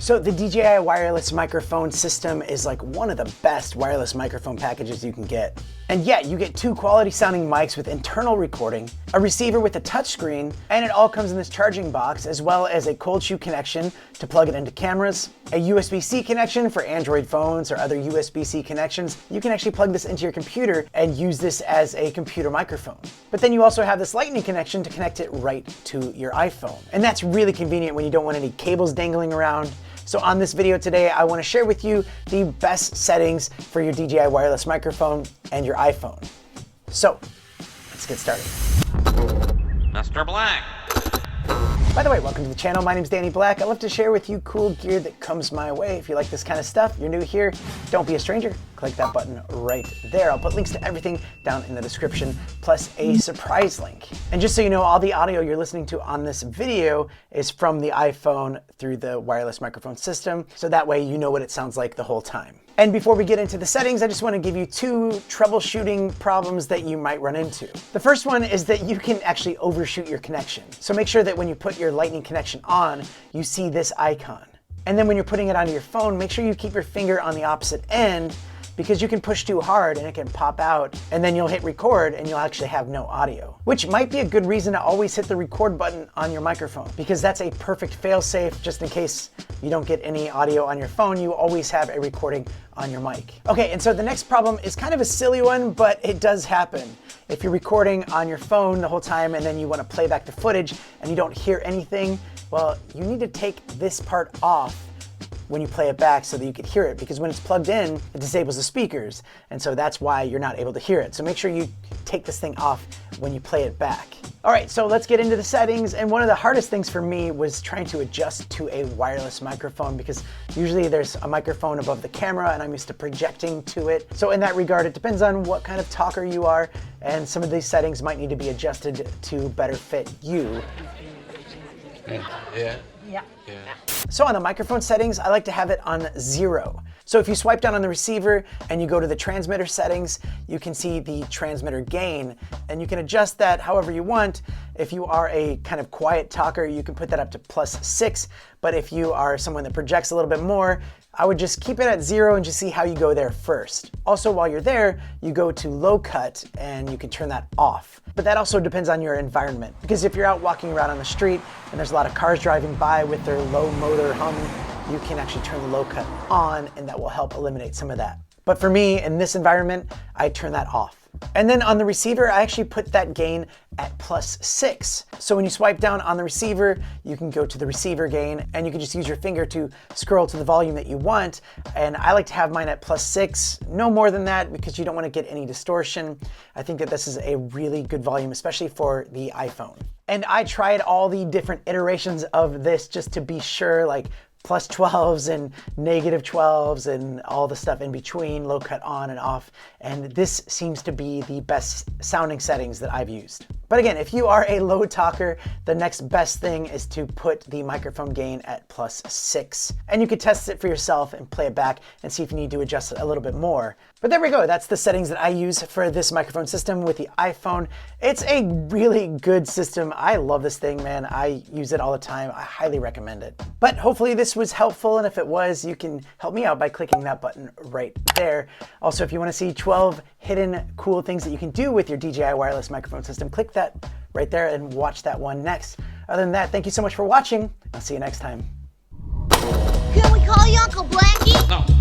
So the Dji wireless microphone system is like one of the best wireless microphone packages you can get. And yeah, you get two quality sounding mics with internal recording, a receiver with a touchscreen, and it all comes in this charging box, as well as a cold shoe connection to plug it into cameras, a USB-C connection for Android phones or other USB-C connections. You can actually plug this into your computer and use this as a computer microphone. But then you also have this lightning connection to connect it right to your iPhone. And that's really convenient when you don't want any cables dangling around. So on this video today, I want to share with you the best settings for your Dji wireless microphone and your iPhone. So let's get started. Mr. Black. By the way, welcome to the channel. My name's Danny Black. I love to share with you cool gear that comes my way. If you like this kind of stuff, you're new here, don't be a stranger. Click that button right there. I'll put links to everything down in the description, plus a surprise link. And just so you know, all the audio you're listening to on this video is from the iPhone through the wireless microphone system, so that way you know what it sounds like the whole time. And before we get into the settings, I just want to give you two troubleshooting problems that you might run into. The first one is that you can actually overshoot your connection. So make sure that when you put your lightning connection on, you see this icon. And then when you're putting it onto your phone, make sure you keep your finger on the opposite end, because you can push too hard and it can pop out, and then you'll hit record and you'll actually have no audio. Which might be a good reason to always hit the record button on your microphone, because that's a perfect fail-safe. Just in case you don't get any audio on your phone, you always have a recording on your mic. Okay, and so the next problem is kind of a silly one, but it does happen. If you're recording on your phone the whole time and then you want to play back the footage and you don't hear anything, well, you need to take this part off when you play it back so that you can hear it, because when it's plugged in, it disables the speakers, and so that's why you're not able to hear it. So make sure you take this thing off when you play it back. All right, so let's get into the settings. And one of the hardest things for me was trying to adjust to a wireless microphone, because usually there's a microphone above the camera and I'm used to projecting to it. So in that regard, it depends on what kind of talker you are, and some of these settings might need to be adjusted to better fit you. Yeah. So on the microphone settings, I like to have it on 0. So if you swipe down on the receiver and you go to the transmitter settings, you can see the transmitter gain, and you can adjust that however you want. If you are a kind of quiet talker, you can put that up to +6, but if you are someone that projects a little bit more, I would just keep it at 0 and just see how you go there first. Also, while you're there, you go to low cut and you can turn that off. But that also depends on your environment, because if you're out walking around on the street and there's a lot of cars driving by with their low motor hum, you can actually turn the low cut on, and that will help eliminate some of that. But for me, in this environment, I turn that off. And then on the receiver, I actually put that gain at +6. So when you swipe down on the receiver, you can go to the receiver gain, and you can just use your finger to scroll to the volume that you want. And I like to have mine at +6, no more than that, because you don't want to get any distortion. I think that this is a really good volume, especially for the iPhone. And I tried all the different iterations of this just to be sure, like +12s and -12s and all the stuff in between, low cut on and off, and this seems to be the best sounding settings that I've used. But again, if you are a low talker, the next best thing is to put the microphone gain at +6, and you can test it for yourself and play it back and see if you need to adjust it a little bit more. But there we go, that's the settings that I use for this microphone system with the iPhone. It's a really good system. I love this thing, man. I use it all the time. I highly recommend it. But hopefully this was helpful, and if it was, you can help me out by clicking that button right there. Also, if you want to see 12 hidden cool things that you can do with your Dji wireless microphone system, click that right there and watch that one next. Other than that, thank you so much for watching. I'll see you next time. Can we call you Uncle Blackie? No.